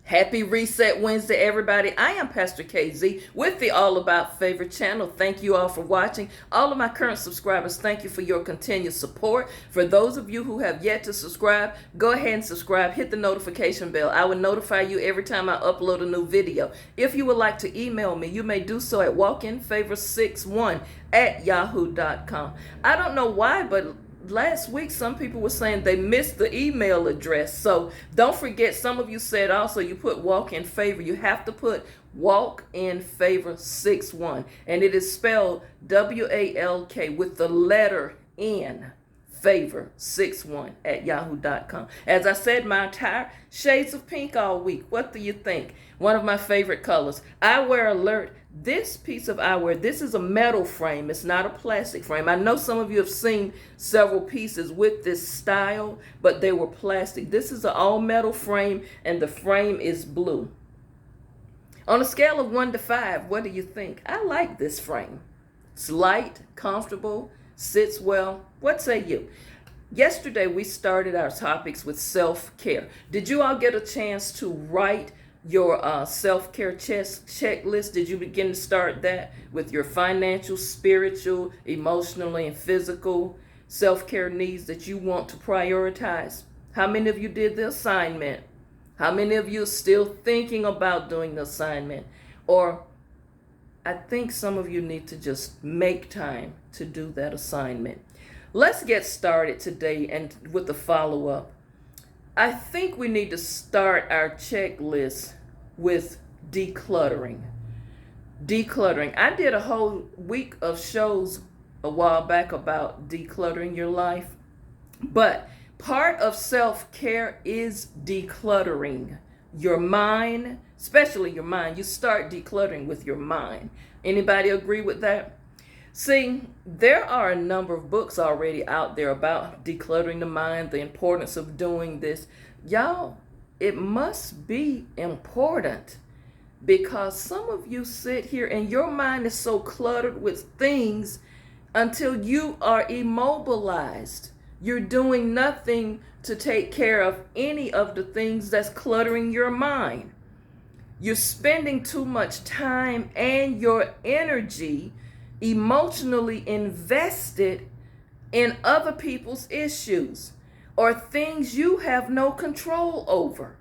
Happy Reset Wednesday, everybody. I am Pastor KZ with the All About Favor channel. Thank you all for watching. All of my current subscribers, thank you for your continued support. For those of you who have yet to subscribe, go ahead and subscribe. Hit the notification bell. I will notify you every time I upload a new video. If you would like to email me, you may do so at walkinfavor61@yahoo.com. I don't know why, but last week some people were saying they missed the email address. So don't forget, some of you said also you put walk in favor. You have to put walk in favor 61, and it is spelled WALK with the letter N, favor 61@yahoo.com. As I said, my attire, shades of pink all week. What do you think? One of my favorite colors. Eyewear alert. This piece of eyewear, this is a metal frame. It's not a plastic frame. I know some of you have seen several pieces with this style, but they were plastic. This is an all metal frame, and the frame is blue. On a scale of 1 to 5, what do you think? I like this frame. It's light, comfortable, sits well. What say you? Yesterday, we started our topics with self-care. Did you all get a chance to write your self-care checklist? Did you begin to start that with your financial, spiritual, emotionally, and physical self-care needs that you want to prioritize? How many of you did the assignment? How many of you are still thinking about doing the assignment? Or I think some of you need to just make time to do that assignment. Let's get started today and with the follow-up. I think we need to start our checklist with decluttering. Decluttering. I did a whole week of shows a while back about decluttering your life. But part of self-care is decluttering your mind, especially your mind. You start decluttering with your mind. Anybody agree with that? See, there are a number of books already out there about decluttering the mind, the importance of doing this. Y'all, it must be important because some of you sit here and your mind is so cluttered with things until you are immobilized. You're doing nothing to take care of any of the things that's cluttering your mind. You're spending too much time and your energy emotionally invested in other people's issues or things you have no control over.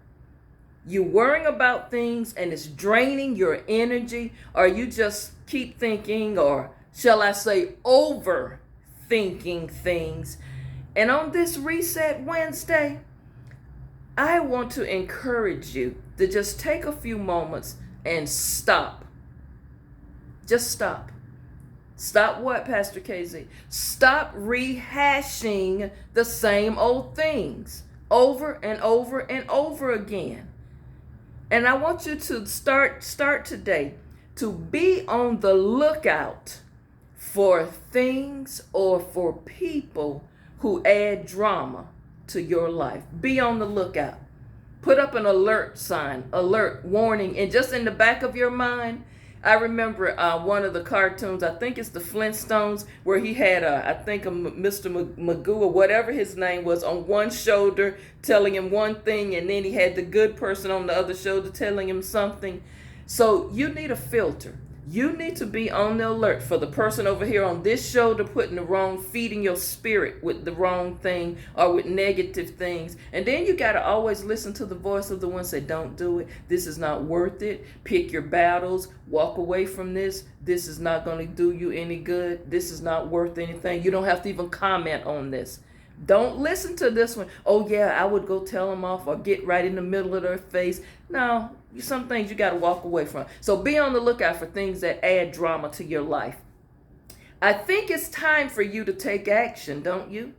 You're worrying about things and it's draining your energy, or you just keep thinking, or shall I say overthinking things. And on this Reset Wednesday, I want to encourage you to just take a few moments and stop. Just stop. Stop what, Pastor KZ? Stop rehashing the same old things over and over and over again. And I want you to start today to be on the lookout for things or for people who add drama to your life. Be on the lookout. Put up an alert sign, alert, warning, and just in the back of your mind. I remember one of the cartoons, I think it's the Flintstones, where he had, I think, a Mr. Magoo or whatever his name was on one shoulder telling him one thing, and then he had the good person on the other shoulder telling him something. So you need a filter. You need to be on the alert for the person over here on this shoulder feeding your spirit with the wrong thing or with negative things. And then you got to always listen to the voice of the one say, don't do it. This is not worth it. Pick your battles. Walk away from this. This is not going to do you any good. This is not worth anything. You don't have to even comment on this. Don't listen to this one. Oh, yeah, I would go tell them off or get right in the middle of their face. No, some things you got to walk away from. So be on the lookout for things that add drama to your life. I think it's time for you to take action, don't you?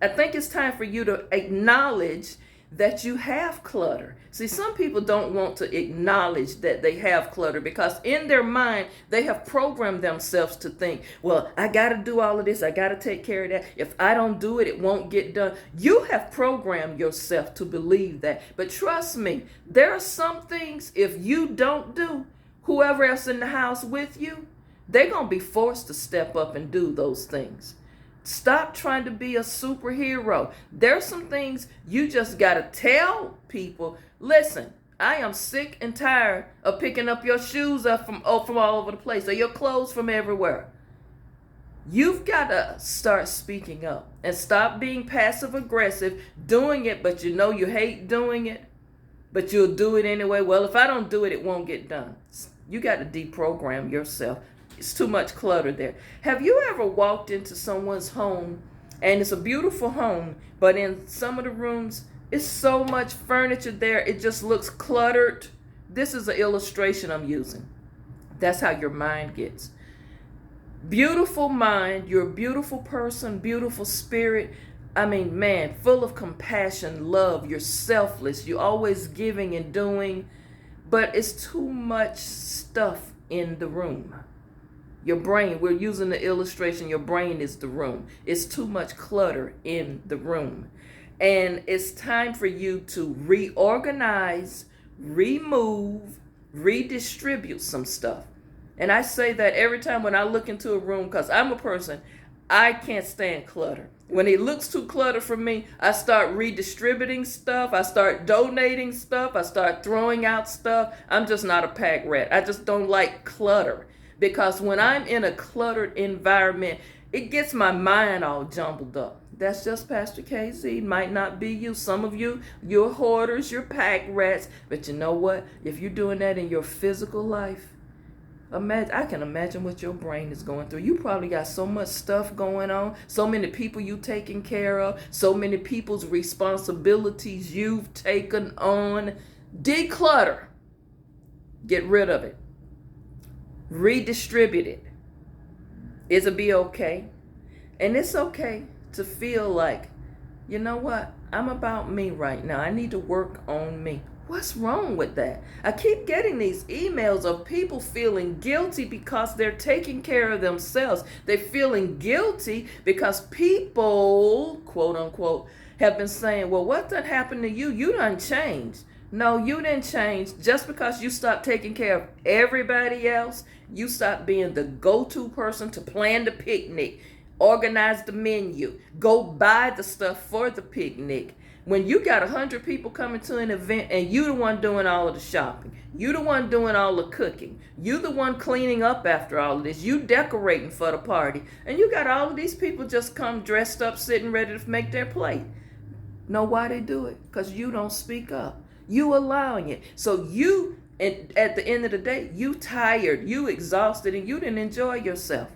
I think it's time for you to acknowledge that you have clutter. See, some people don't want to acknowledge that they have clutter because in their mind, they have programmed themselves to think, well, I got to do all of this. I got to take care of that. If I don't do it, it won't get done. You have programmed yourself to believe that. But trust me, there are some things if you don't do, whoever else in the house with you, they're going to be forced to step up and do those things. Stop trying to be a superhero. There's some things you just got to tell people, listen, I am sick and tired of picking up your shoes up from all over the place, or your clothes from everywhere. You've got to start speaking up and stop being passive aggressive, doing it, but you know you hate doing it, but you'll do it anyway. Well, if I don't do it, it won't get done. You got to deprogram yourself. It's too much clutter there. Have you ever walked into someone's home and it's a beautiful home, but in some of the rooms, it's so much furniture there, it just looks cluttered? This is an illustration I'm using. That's how your mind gets. Beautiful mind, you're a beautiful person, beautiful spirit. I mean, man, full of compassion, love, you're selfless, you're always giving and doing, but it's too much stuff in the room. Your brain, we're using the illustration, your brain is the room. It's too much clutter in the room. And it's time for you to reorganize, remove, redistribute some stuff. And I say that every time when I look into a room, because I'm a person, I can't stand clutter. When it looks too cluttered for me, I start redistributing stuff. I start donating stuff. I start throwing out stuff. I'm just not a pack rat. I just don't like clutter. Because when I'm in a cluttered environment, it gets my mind all jumbled up. That's just Pastor KZ. Might not be you. Some of you, you're hoarders, you're pack rats. But you know what? If you're doing that in your physical life, I can imagine what your brain is going through. You probably got so much stuff going on, so many people you taking care of, so many people's responsibilities you've taken on. Declutter. Get rid of it. Redistribute it. It'll be okay. And it's okay to feel like, you know what? I'm about me right now. I need to work on me. What's wrong with that? I keep getting these emails of people feeling guilty because they're taking care of themselves. They're feeling guilty because people, quote unquote, have been saying, well, what done happened to you? You done changed. No, you didn't change. Just because you stopped taking care of everybody else, you stopped being the go-to person to plan the picnic, organize the menu, go buy the stuff for the picnic. When you got 100 people coming to an event and you the one doing all of the shopping, you the one doing all the cooking, you the one cleaning up after all of this, you decorating for the party, and you got all of these people just come dressed up, sitting ready to make their plate. Know why they do it? Because you don't speak up. You allowing it. So you, and at the end of the day, you tired, you exhausted, and you didn't enjoy yourself.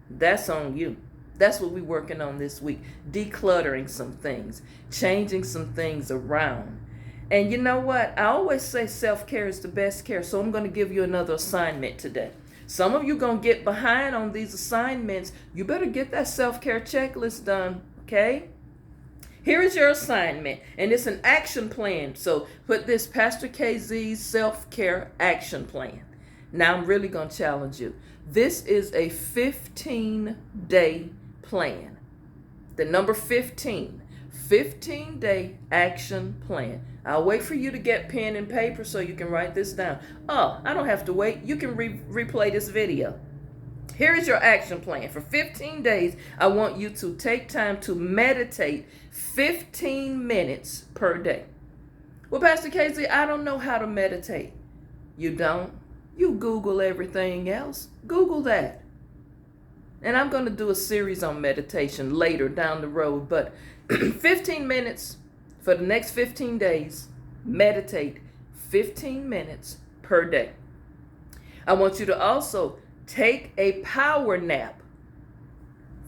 That's on you. That's what we're working on this week. Decluttering some things, changing some things around. And you know what? I always say self-care is the best care. So I'm going to give you another assignment today. Some of you going to get behind on these assignments. You better get that self-care checklist done, okay? Here is your assignment, and it's an action plan. So put this Pastor KZ's self-care action plan. Now I'm really going to challenge you. This is a 15-day plan. The number 15. 15-day action plan. I'll wait for you to get pen and paper so you can write this down. Oh, I don't have to wait. You can replay this video. Here is your action plan. For 15 days, I want you to take time to meditate 15 minutes per day. Well, Pastor KZ, I don't know how to meditate. You don't? You Google everything else. Google that. And I'm going to do a series on meditation later down the road. But 15 minutes for the next 15 days. Meditate 15 minutes per day. I want you to also take a power nap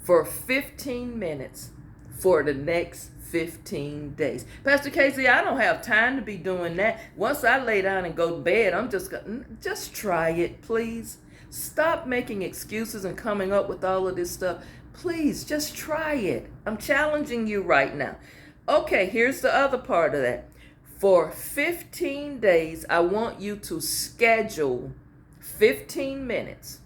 for 15 minutes for the next 15 days. Pastor Casey, I don't have time to be doing that. Once I lay down and go to bed, I'm just try it, please. Stop making excuses and coming up with all of this stuff. Please, just try it. I'm challenging you right now. Okay, here's the other part of that. For 15 days, I want you to schedule 15 minutes.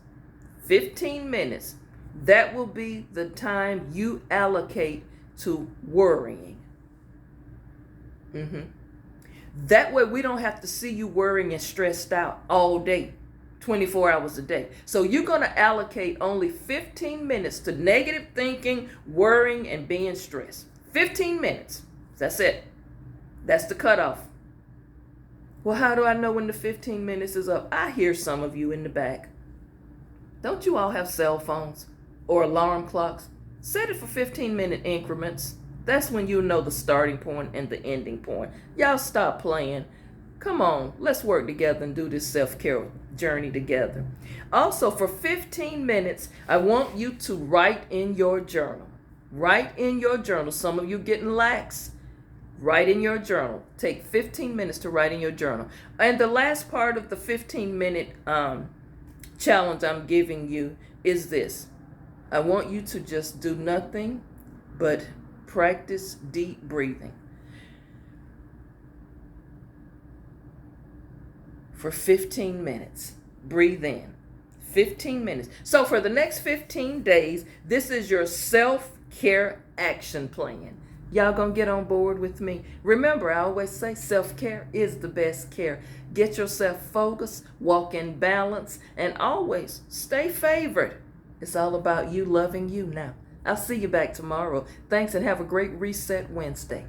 15 minutes. That will be the time you allocate to worrying. That way we don't have to see you worrying and stressed out all day, 24 hours a day. So you're going to allocate only 15 minutes to negative thinking, worrying, and being stressed. 15 minutes. That's it. That's the cutoff. Well, how do I know when the 15 minutes is up? I hear some of you in the back. Don't you all have cell phones or alarm clocks? Set it for 15-minute increments. That's when you'll know the starting point and the ending point. Y'all stop playing. Come on, let's work together and do this self-care journey together. Also, for 15 minutes, I want you to write in your journal. Write in your journal. Some of you getting lax. Write in your journal. Take 15 minutes to write in your journal. And the last part of the 15-minute challenge I'm giving you is this. I want you to just do nothing but practice deep breathing for 15 minutes. Breathe in. 15 minutes. So for the next 15 days, this is your self-care action plan. Y'all gonna get on board with me? Remember, I always say self-care is the best care. Get yourself focused, walk in balance, and always stay favored. It's all about you loving you now. I'll see you back tomorrow. Thanks, and have a great Reset Wednesday.